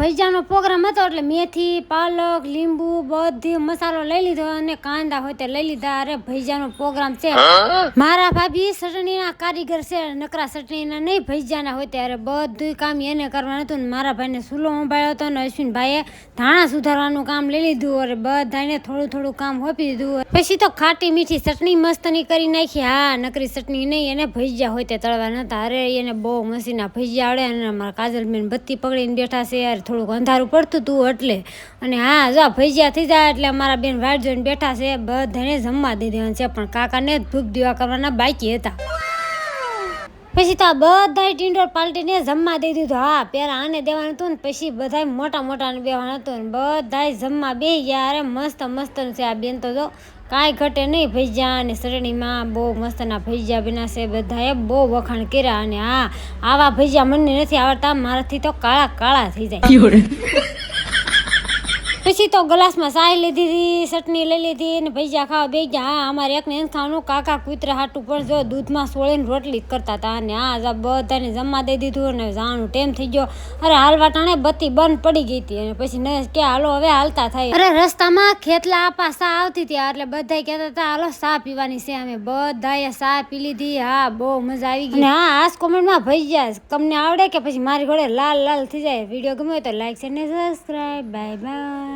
ભજીયાનો programme હતો એટલે મેથી પાલક લીંબુ બધી મસાલો લઈ લીધો અને કાંદા હોય તે લઈ લીધા. અરે ભજીયાનો પ્રોગ્રામ છે. મારા ભાભી ચટણીના કારીગર છે, નકરા ચટણીના નહીં ભજીયાના હોય ત્યારે બધું કામ એને કરવાનું હતું. ને મારા ભાઈને સૂલો સંભાળ્યો હતો ને અશ્વિનભાઈએ ધાણા સુધારવાનું કામ લઈ લીધું. અરે બધાને થોડું થોડું કામ હોપી દીધું. પછી તો ખાટી મીઠી ચટણી મસ્તની કરી નાખી. હા, નકરી ચટણી નહીં, એને ભજીયા હોય તે તળવા નતા. અરે એને બહુ મસીના ભજીયા આવડે. અને મારા કાજલબેન બત્તી પકડીને બેઠા છે. યાર થોડુંક અંધારું પડતું હતું એટલે. અને હા, જો ભજીયા થઈ જાય એટલે અમારા બેન વાટ જોઈને બેઠા છે. બધાને જમવા દઈ દેવાનું છે, પણ કાકાને ધૂપ દીવા કરવાના બાકી હતા. પછી તો આ બધા ટીંડોર પાલટીને જમવા દઈ દીધું. હા, પહેલા આને દેવાનું હતું ને પછી બધા મોટા મોટાને બેવાનું હતું ને બધા જમવા બેસી ગયા. અરે મસ્ત મસ્તનું છે આ બેન તો જો કાંઈ ઘટે નહીં. ભજીયા અને ચટણીમાં બહુ મસ્તના ભજીયા બન્યા છે. બધાએ બહુ વખાણ કર્યા. અને હા, આવા ભજીયા મને નથી આવડતા, મારાથી તો કાળા કાળા થઈ જાય. પછી તો ગ્લાસમાં ચાય લીધી હતી, ચટણી લઈ લીધી ને ભજીયા ખાવા બે ગયા. હા, અમારે એકને એમ ખાવાનું કાકા કૂતરા હાટું પણ જો દૂધમાં સોળીને રોટલી જ કરતા હતા. અને હા, બધાને જમવા દઈ દીધું અને જવાનું ટાઈમ થઈ ગયો. અરે હાલવા ટાણે બત્તી બંધ પડી ગઈ હતી અને પછી નરેશ કે હાલો હવે હાલતા થાય. અરે રસ્તામાં ખેતલા આપા સા આવતી હતી એટલે બધા કહેતા હતા હાલો સા પીવાની છે. અમે બધાએ સા પી લીધી. હા, બહુ મજા આવી ગઈ. હા, આજ કોમેન્ટમાં ભજીયા તમને આવડે કે પછી મારી ઘોડે લાલ લાલ થઈ જાય. વિડીયો ગમ્યો તો લાઈક છે ને સબસ્ક્રાઈબ. Bye bye.